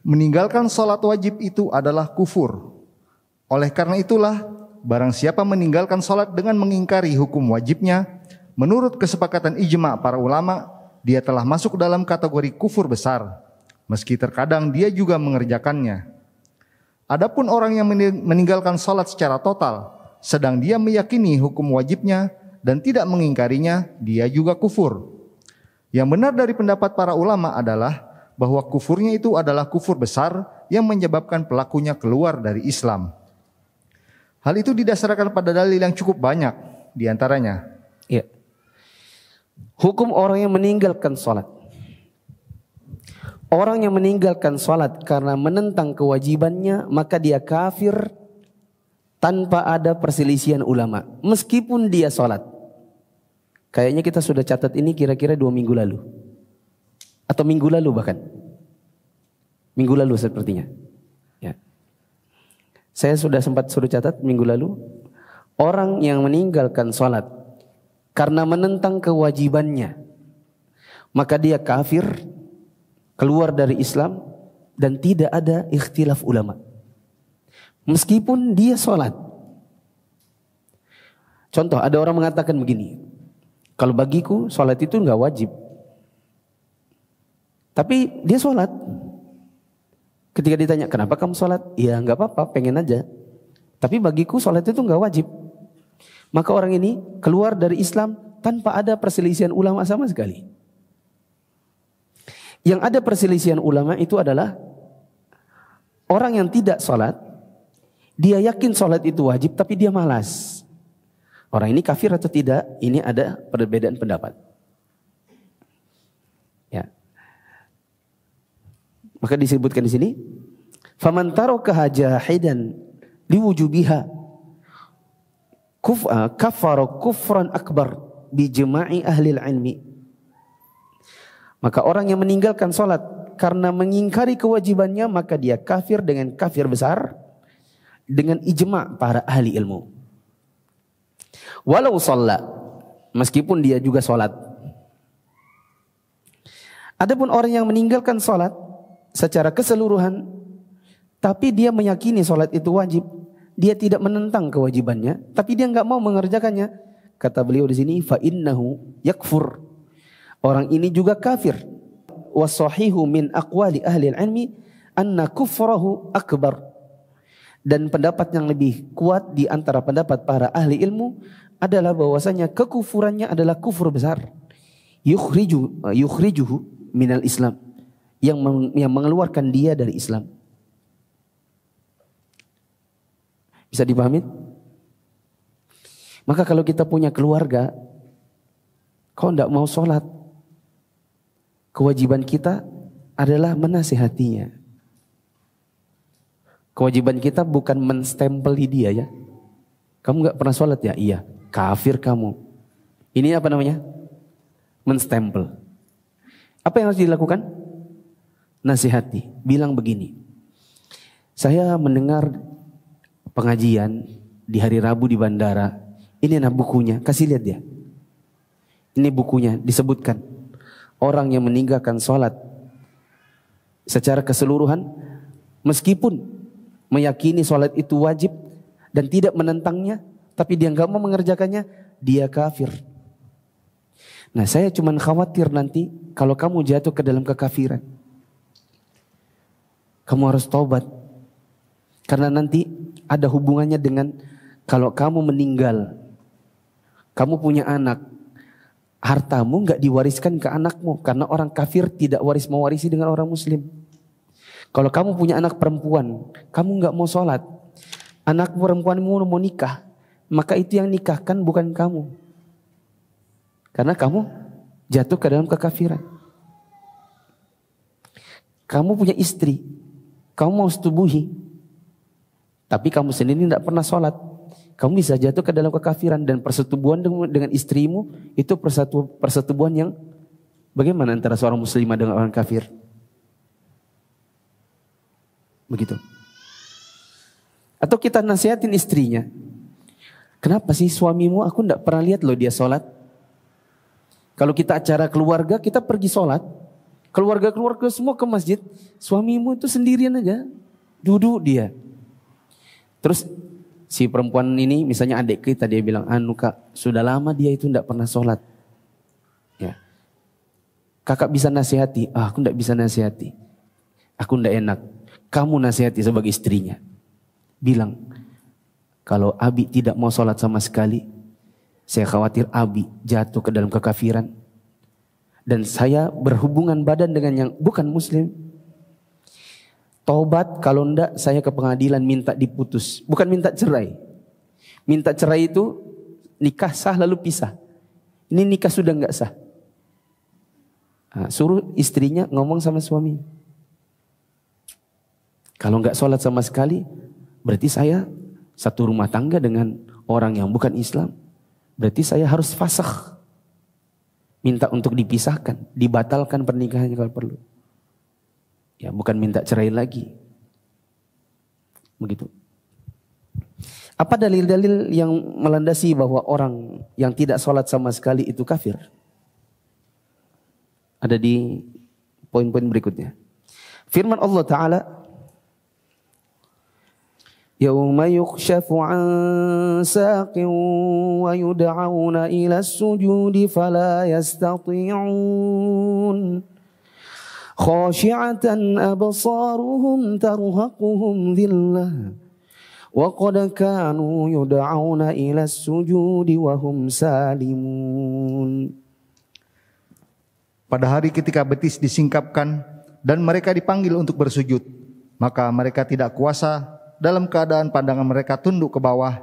Meninggalkan sholat wajib itu adalah kufur. Oleh karena itulah, barang siapa meninggalkan sholat dengan mengingkari hukum wajibnya, menurut kesepakatan ijma' para ulama, dia telah masuk dalam kategori kufur besar, meski terkadang dia juga mengerjakannya. Adapun orang yang meninggalkan sholat secara total, sedang dia meyakini hukum wajibnya dan tidak mengingkarinya, dia juga kufur. Yang benar dari pendapat para ulama adalah bahwa kufurnya itu adalah kufur besar yang menyebabkan pelakunya keluar dari Islam. Hal itu didasarkan pada dalil yang cukup banyak, diantaranya. Ya. Hukum orang yang meninggalkan sholat. Orang yang meninggalkan sholat karena menentang kewajibannya, maka dia kafir tanpa ada perselisihan ulama. Meskipun dia sholat. Kayaknya kita sudah catat ini kira-kira 2 minggu lalu. Atau minggu lalu bahkan. Minggu lalu sepertinya. Ya. Saya sudah sempat suruh catat minggu lalu. Orang yang meninggalkan sholat karena menentang kewajibannya, maka dia kafir, keluar dari Islam, dan tidak ada ikhtilaf ulama. Meskipun dia sholat. Contoh, ada orang mengatakan begini, kalau bagiku sholat itu enggak wajib. Tapi dia sholat. Ketika ditanya, kenapa kamu sholat? Ya enggak apa-apa, pengen aja. Tapi bagiku sholat itu enggak wajib. Maka orang ini keluar dari Islam tanpa ada perselisihan ulama sama sekali. Yang ada perselisihan ulama itu adalah orang yang tidak sholat, dia yakin sholat itu wajib tapi dia malas. Orang ini kafir atau tidak? Ini ada perbedaan pendapat. Ya. Maka disebutkan di sini, Faman tarakaha jahidan liwujubiha kafara kufran akbar bijma'i ahli ilmi. Maka orang yang meninggalkan salat karena mengingkari kewajibannya, maka dia kafir dengan kafir besar dengan ijma' para ahli ilmu. Walau shalla, meskipun dia juga salat. Adapun orang yang meninggalkan salat secara keseluruhan, tapi dia meyakini salat itu wajib, dia tidak menentang kewajibannya, tapi dia enggak mau mengerjakannya, kata beliau di sini, fa innahu yakfur. Orang ini juga kafir. Wasahihu min aqwali ahli ilmi anna kufrahu akbar. Dan pendapat yang lebih kuat di antara pendapat para ahli ilmu adalah bahwasanya kekufurannya adalah kufur besar. Yukhrijuhu minal Islam, yang mengeluarkan dia dari Islam. Bisa dipahami? Maka kalau kita punya keluarga, kau tidak mau sholat, kewajiban kita adalah menasihatinya. Kewajiban kita bukan menstempeli dia ya. Kamu nggak pernah sholat ya? Iya, kafir kamu. Ini apa namanya? Menstempel. Apa yang harus dilakukan? Nasihati. Bilang begini. Saya mendengar pengajian di hari Rabu di bandara. Ini bukunya, kasih lihat dia. Ini bukunya, disebutkan orang yang meninggalkan sholat secara keseluruhan, meskipun meyakini sholat itu wajib dan tidak menentangnya, tapi dia nggak mau mengerjakannya, dia kafir. Nah, saya cuma khawatir nanti kalau kamu jatuh ke dalam kekafiran, kamu harus taubat, karena nanti ada hubungannya dengan kalau kamu meninggal, kamu punya anak, hartamu nggak diwariskan ke anakmu, karena orang kafir tidak mewarisi dengan orang muslim. Kalau kamu punya anak perempuan, kamu nggak mau sholat, anak perempuanmu mau nikah, maka itu yang nikahkan bukan kamu, karena kamu jatuh ke dalam kekafiran. Kamu punya istri, kamu mau setubuhi, tapi kamu sendiri tidak pernah sholat, kamu bisa jatuh ke dalam kekafiran. Dan persetubuhan dengan istrimu itu persetubuhan yang bagaimana antara seorang muslimah dengan orang kafir? Begitu. Atau kita nasihatin istrinya, kenapa sih suamimu aku tidak pernah lihat loh dia sholat? Kalau kita acara keluarga, kita pergi sholat, keluarga semua ke masjid, suamimu itu sendirian aja, duduk dia. Terus si perempuan ini, misalnya adik kita, dia bilang, kak, sudah lama dia itu tidak pernah sholat. Ya. Kakak bisa nasihati, aku tidak bisa nasihati, aku tidak enak. Kamu nasihati sebagai istrinya, bilang, kalau Abi tidak mau sholat sama sekali, saya khawatir Abi jatuh ke dalam kekafiran, dan saya berhubungan badan dengan yang bukan muslim. Taubat, kalau enggak saya ke pengadilan minta diputus. Bukan minta cerai. Minta cerai itu nikah sah lalu pisah. Ini nikah sudah enggak sah. Nah, suruh istrinya ngomong sama suami. Kalau enggak sholat sama sekali, berarti saya satu rumah tangga dengan orang yang bukan Islam. Berarti saya harus fasakh. Minta untuk dipisahkan, dibatalkan pernikahannya kalau perlu. Ya, bukan minta cerai lagi. Begitu. Apa dalil-dalil yang melandasi bahwa orang yang tidak sholat sama sekali itu kafir? Ada di poin-poin berikutnya. Firman Allah Ta'ala, Yauma yukshafu an saqin wa yud'auna ila as-sujudi fala yastati'un. Khashi'atan absaruhum tarhaquhum dhillah wa qad kanu yud'auna ila as-sujudi wa hum salimun. Pada hari ketika betis disingkapkan dan mereka dipanggil untuk bersujud, maka mereka tidak kuasa, dalam keadaan pandangan mereka tunduk ke bawah,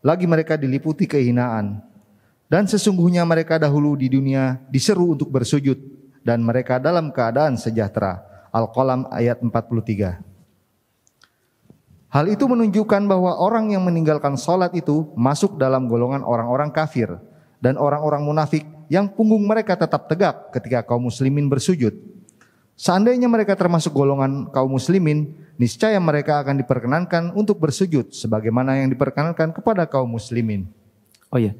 lagi mereka diliputi kehinaan. Dan sesungguhnya mereka dahulu di dunia diseru untuk bersujud, dan mereka dalam keadaan sejahtera. Al-Qalam ayat 43. Hal itu menunjukkan bahwa orang yang meninggalkan sholat itu masuk dalam golongan orang-orang kafir dan orang-orang munafik yang punggung mereka tetap tegak ketika kaum muslimin bersujud. Seandainya mereka termasuk golongan kaum muslimin, niscaya mereka akan diperkenankan untuk bersujud sebagaimana yang diperkenankan kepada kaum muslimin. Oh ya,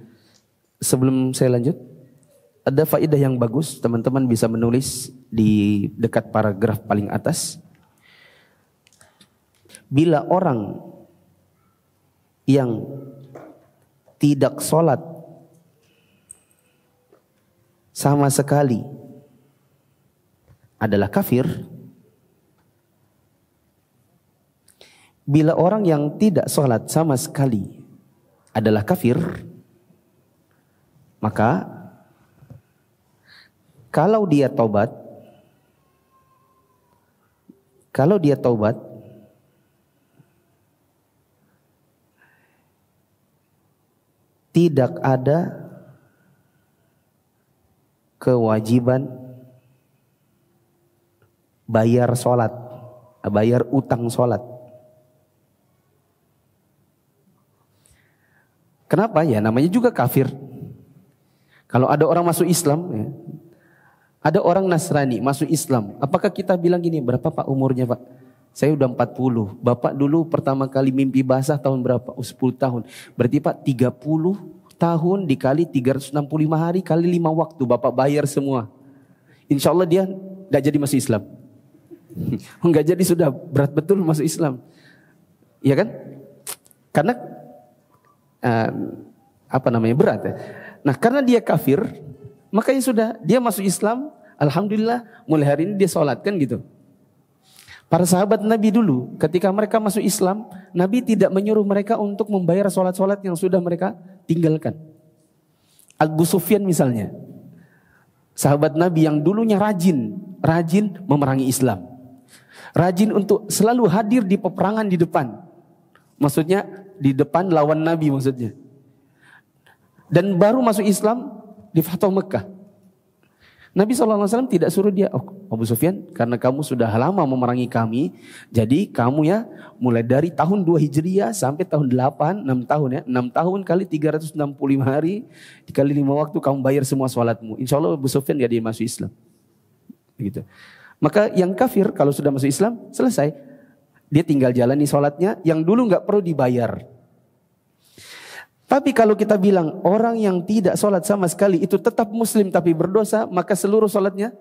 sebelum saya lanjut, ada faedah yang bagus, teman-teman bisa menulis di dekat paragraf paling atas. Bila orang yang tidak sholat sama sekali adalah kafir, bila orang yang tidak sholat sama sekali adalah kafir, maka kalau dia taubat, tidak ada kewajiban bayar sholat, bayar utang sholat. Kenapa? Ya namanya juga kafir. Kalau ada orang masuk Islam, ya, ada orang Nasrani masuk Islam, apakah kita bilang gini, berapa Pak umurnya Pak? Saya udah 40. Bapak dulu pertama kali mimpi basah tahun berapa? 10 tahun. Berarti Pak 30 tahun dikali 365 hari kali 5 waktu Bapak bayar semua. Insya Allah dia gak jadi masuk Islam. Enggak jadi, sudah berat betul masuk Islam. Iya kan? Karena berat ya. Nah karena dia kafir, makanya sudah dia masuk Islam. Alhamdulillah mulai hari ini dia sholat kan gitu. Para sahabat Nabi dulu ketika mereka masuk Islam, Nabi tidak menyuruh mereka untuk membayar sholat-sholat yang sudah mereka tinggalkan. Abu Sufyan misalnya, sahabat Nabi yang dulunya rajin memerangi Islam, rajin untuk selalu hadir di peperangan di depan, maksudnya di depan lawan Nabi maksudnya. Dan baru masuk Islam di Fathu Mekah. Nabi SAW tidak suruh dia, oh Abu Sufyan, karena kamu sudah lama memerangi kami, jadi kamu ya mulai dari tahun 2 Hijriah sampai tahun 8, 6 tahun ya, 6 tahun kali 365 hari, dikali 5 waktu kamu bayar semua sholatmu. Insya Allah Abu Sufyan gak dia masuk Islam. Begitu. Maka yang kafir kalau sudah masuk Islam, selesai. Dia tinggal jalani sholatnya yang dulu gak perlu dibayar. Tapi kalau kita bilang orang yang tidak sholat sama sekali itu tetap muslim tapi berdosa, maka seluruh sholatnya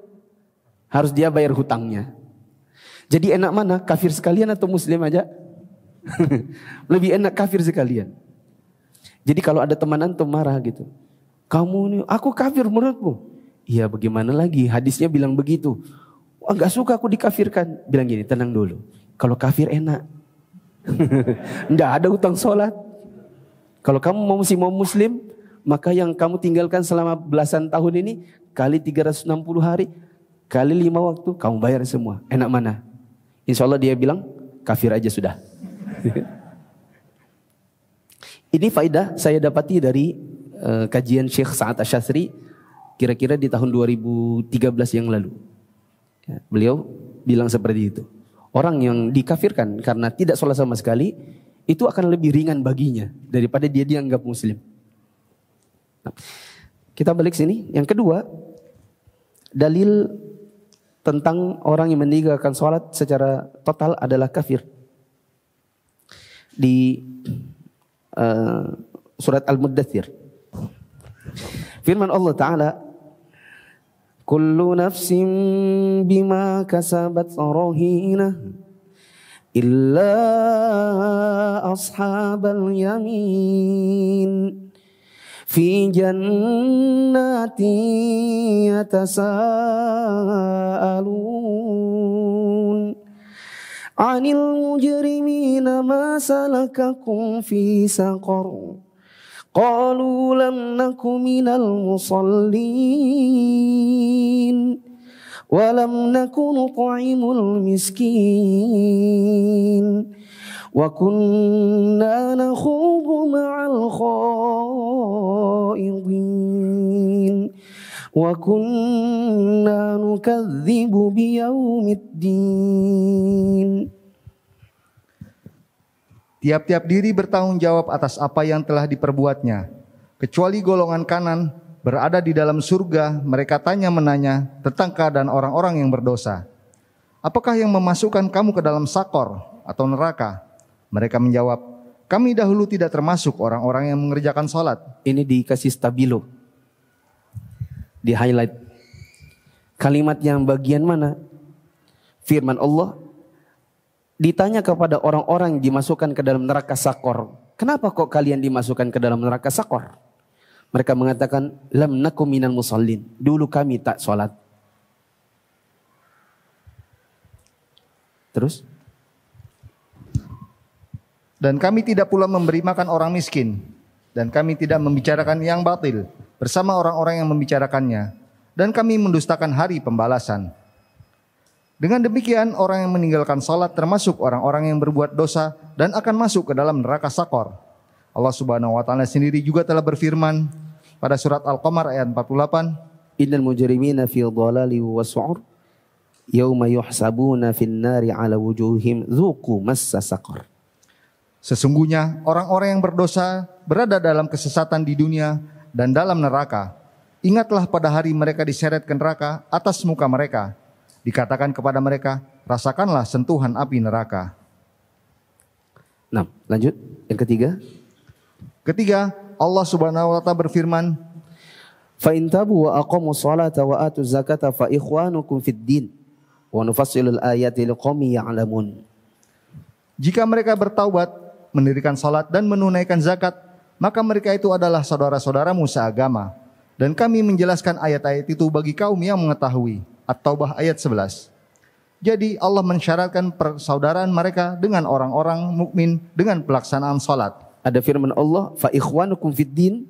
harus dia bayar hutangnya. Jadi enak mana? Kafir sekalian atau muslim aja? Lebih enak kafir sekalian. Jadi kalau ada teman antum marah gitu, kamu ini, aku kafir menurutmu? Iya bagaimana lagi? Hadisnya bilang begitu. Wah gak suka aku dikafirkan. Bilang gini, tenang dulu. Kalau kafir enak. Nggak ada hutang sholat. Kalau kamu masih mau muslim, maka yang kamu tinggalkan selama belasan tahun ini, kali 360 hari, kali 5 waktu, kamu bayar semua. Enak mana? Insya Allah dia bilang, kafir aja sudah. Ini faedah saya dapati dari kajian Syekh Sa'ad Asy'ashari, kira-kira di tahun 2013 yang lalu. Ya, beliau bilang seperti itu. Orang yang dikafirkan karena tidak sholat sama sekali, itu akan lebih ringan baginya daripada dia dianggap muslim. Nah, kita balik sini. Yang kedua, dalil tentang orang yang meninggalkan sholat secara total adalah kafir. Di surat Al-Muddathir, firman Allah Ta'ala, kullu nafsin bima kasabat rahinah illa ashabal yamin fi jannati yatasaalun anil mujrimina ma salakakum fi saqar qalu lam naku minal musallin walam naku nut'imul miskin wa kunna nakhudu ma'al khaidin wa kunna nukadzibu biyaumiddin. Tiap-tiap diri bertanggung jawab atas apa yang telah diperbuatnya. Kecuali golongan kanan berada di dalam surga, mereka tanya-menanya tentang keadaan orang-orang yang berdosa. Apakah yang memasukkan kamu ke dalam sakor atau neraka? Mereka menjawab, kami dahulu tidak termasuk orang-orang yang mengerjakan salat. Ini dikasih stabilo. Di highlight. Kalimat yang bagian mana? Firman Allah. Ditanya kepada orang-orang yang dimasukkan ke dalam neraka sakor. Kenapa kok kalian dimasukkan ke dalam neraka sakor? Mereka mengatakan, lam nakum minal musallin. Dulu kami tak sholat. Terus? Dan kami tidak pula memberi makan orang miskin. Dan kami tidak membicarakan yang batil bersama orang-orang yang membicarakannya. Dan kami mendustakan hari pembalasan. Dengan demikian orang yang meninggalkan salat termasuk orang-orang yang berbuat dosa dan akan masuk ke dalam neraka sakor. Allah Subhanahu wa taala sendiri juga telah berfirman pada surat Al-Qamar ayat 48, Innal mujrimina fi dhalali wa su'ur yauma yuhsabuna fin nari ala wujuhim dzuqu massa saqar. Sesungguhnya orang-orang yang berdosa berada dalam kesesatan di dunia dan dalam neraka. Ingatlah pada hari mereka diseret ke neraka atas muka mereka. Dikatakan kepada mereka, rasakanlah sentuhan api neraka. Nah, lanjut. Yang ketiga. Ketiga, Allah Subhanahu wa taala berfirman, Fa in tabu wa aqamu sholata wa atu zakata fa ikhwanukum fid din wa nufassilul ayati liqaumin ya'lamun. Jika mereka bertaubat, mendirikan salat dan menunaikan zakat, maka mereka itu adalah saudara-saudaramu seagama. Dan kami menjelaskan ayat-ayat itu bagi kaum yang mengetahui. At-Taubah ayat 11. Jadi Allah mensyaratkan persaudaraan mereka dengan orang-orang mukmin dengan pelaksanaan salat. Ada firman Allah, fa ikhwanukum fid din,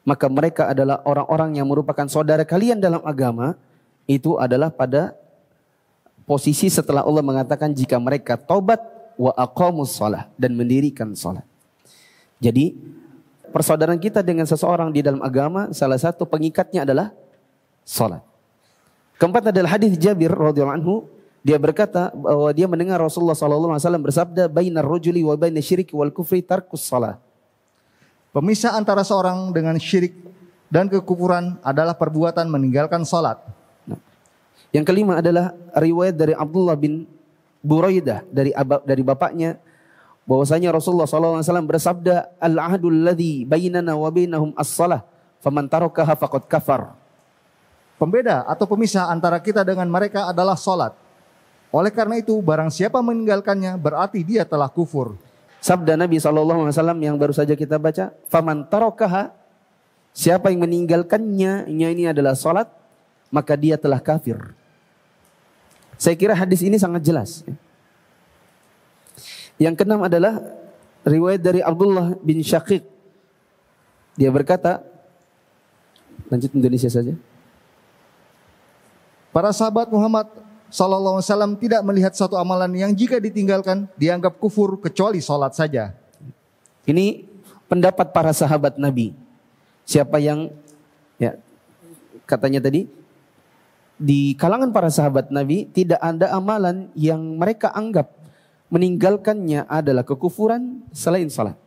maka mereka adalah orang-orang yang merupakan saudara kalian dalam agama. Itu adalah pada posisi setelah Allah mengatakan jika mereka taubat wa aqamus shalah dan mendirikan salat. Jadi persaudaraan kita dengan seseorang di dalam agama salah satu pengikatnya adalah salat. Keempat adalah hadis Jabir radhiyallahu anhu, dia berkata bahwa dia mendengar Rasulullah sallallahu alaihi wasallam bersabda, "Bainar rajuli wa baina syirki wal kufri tarkus shalah." Pemisah antara seorang dengan syirik dan kekufuran adalah perbuatan meninggalkan salat. Yang kelima adalah riwayat dari Abdullah bin Buraidah dari bapaknya bahwasanya Rasulullah sallallahu alaihi wasallam bersabda, "Al-ahdul ladzi bainana wa bainahum as-shalah, faman tarakaha faqad kafar." Pembeda atau pemisah antara kita dengan mereka adalah salat. Oleh karena itu, barang siapa meninggalkannya berarti dia telah kufur. Sabda Nabi SAW yang baru saja kita baca, faman tarakaha, siapa yang meninggalkannya, ini adalah salat, maka dia telah kafir. Saya kira hadis ini sangat jelas. Yang keenam adalah riwayat dari Abdullah bin Syaqiq. Dia berkata, lanjut Indonesia saja. Para sahabat Muhammad sallallahu alaihi wasallam tidak melihat satu amalan yang jika ditinggalkan dianggap kufur kecuali salat saja. Ini pendapat para sahabat Nabi. Siapa yang katanya tadi di kalangan para sahabat Nabi tidak ada amalan yang mereka anggap meninggalkannya adalah kekufuran selain salat.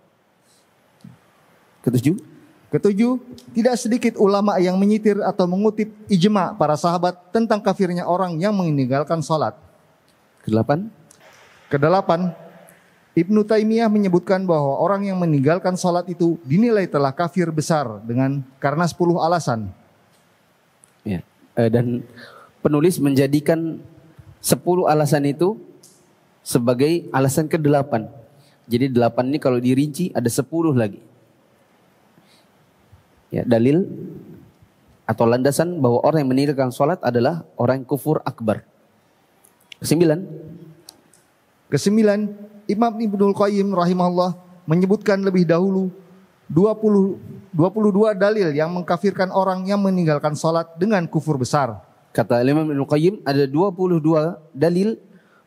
Ketujuh, tidak sedikit ulama yang menyitir atau mengutip ijma para sahabat tentang kafirnya orang yang meninggalkan salat. Kedelapan, Ibnu Taimiyah menyebutkan bahwa orang yang meninggalkan salat itu dinilai telah kafir besar karena 10 alasan. Ya, dan penulis menjadikan 10 alasan itu sebagai alasan ke-8. Jadi 8 ini kalau dirinci ada 10 lagi. Ya, dalil atau landasan bahwa orang yang meninggalkan salat adalah orang yang kufur akbar. Kesembilan, Imam Ibnul Qayyim rahimahullah menyebutkan lebih dahulu 22 dalil yang mengkafirkan orang yang meninggalkan salat dengan kufur besar. Kata Imam Ibnul Qayyim ada 22 dalil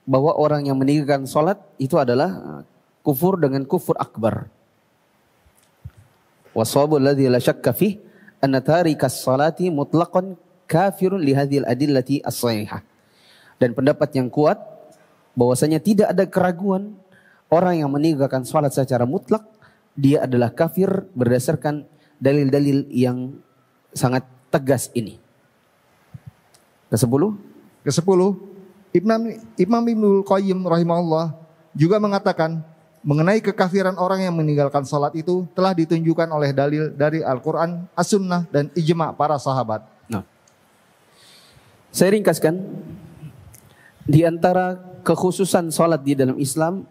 bahwa orang yang meninggalkan salat itu adalah kufur dengan kufur akbar. Wasawabul ladzi la syakka fih anna tarikas salati mutlaqan kafirun li hadhil adillati as-sahihah. Dan pendapat yang kuat bahwasanya tidak ada keraguan orang yang meninggalkan salat secara mutlak, dia adalah kafir berdasarkan dalil-dalil yang sangat tegas ini. Ke-10. Imam Ibnul Qayyim rahimahullah juga mengatakan mengenai kekafiran orang yang meninggalkan salat itu telah ditunjukkan oleh dalil dari Al-Quran, As-Sunnah, dan ijma' para sahabat. Nah, saya ringkaskan, di antara kekhususan salat di dalam Islam,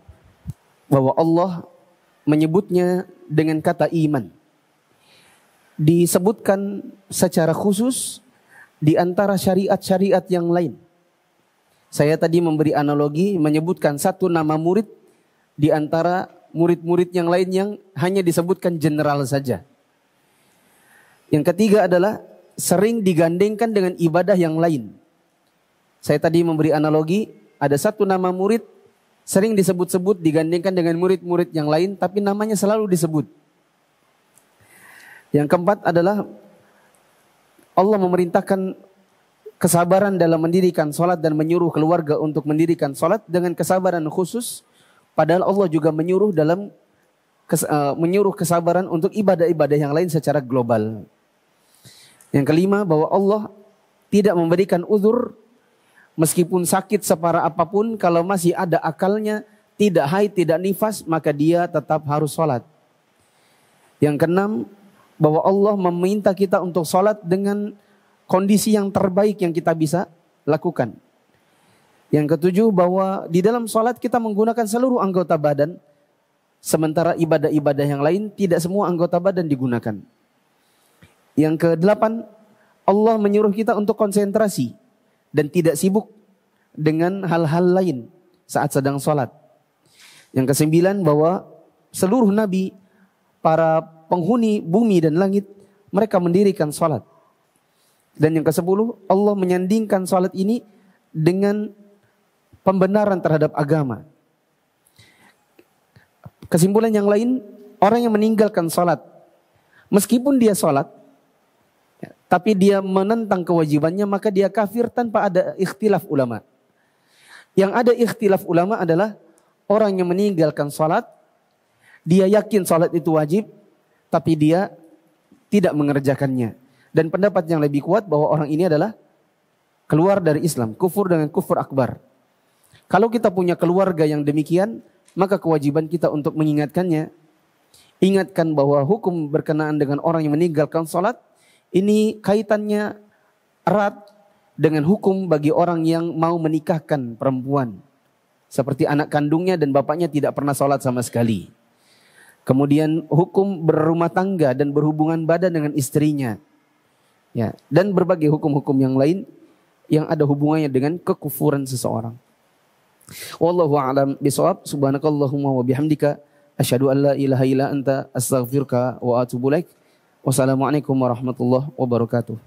bahwa Allah menyebutnya dengan kata iman. Disebutkan secara khusus di antara syariat-syariat yang lain. Saya tadi memberi analogi menyebutkan satu nama murid di antara murid-murid yang lain yang hanya disebutkan general saja. Yang ketiga adalah sering digandengkan dengan ibadah yang lain. Saya tadi memberi analogi, ada satu nama murid sering disebut-sebut digandengkan dengan murid-murid yang lain, tapi namanya selalu disebut. Yang keempat adalah Allah memerintahkan kesabaran dalam mendirikan sholat dan menyuruh keluarga untuk mendirikan sholat dengan kesabaran khusus. Padahal Allah juga menyuruh kesabaran untuk ibadah-ibadah yang lain secara global. Yang kelima, bahwa Allah tidak memberikan uzur meskipun sakit separah apapun, kalau masih ada akalnya, tidak haid, tidak nifas, maka dia tetap harus sholat. Yang keenam, bahwa Allah meminta kita untuk sholat dengan kondisi yang terbaik yang kita bisa lakukan. Yang ketujuh, bahwa di dalam sholat kita menggunakan seluruh anggota badan, sementara ibadah-ibadah yang lain tidak semua anggota badan digunakan. Yang kedelapan, Allah menyuruh kita untuk konsentrasi dan tidak sibuk dengan hal-hal lain saat sedang sholat. Yang kesembilan, bahwa seluruh nabi, para penghuni bumi dan langit, mereka mendirikan sholat. Dan yang kesepuluh, Allah menyandingkan sholat ini dengan pembenaran terhadap agama. Kesimpulan yang lain, orang yang meninggalkan sholat, meskipun dia sholat, tapi dia menentang kewajibannya, maka dia kafir tanpa ada ikhtilaf ulama. Yang ada ikhtilaf ulama adalah orang yang meninggalkan sholat, dia yakin sholat itu wajib, tapi dia tidak mengerjakannya. Dan pendapat yang lebih kuat bahwa orang ini adalah keluar dari Islam, kufur dengan kufur akbar. Kalau kita punya keluarga yang demikian, maka kewajiban kita untuk mengingatkannya. Ingatkan bahwa hukum berkenaan dengan orang yang meninggalkan sholat, ini kaitannya erat dengan hukum bagi orang yang mau menikahkan perempuan. Seperti anak kandungnya dan bapaknya tidak pernah sholat sama sekali. Kemudian hukum berumah tangga dan berhubungan badan dengan istrinya. Ya, dan berbagai hukum-hukum yang lain yang ada hubungannya dengan kekufuran seseorang. Wallahu a'lam bishawab. Subhanakallahumma wa bihamdika asyhadu an la ilaha illa anta astaghfiruka wa atubu ilaik. Wassalamualaikum warahmatullahi wabarakatuh.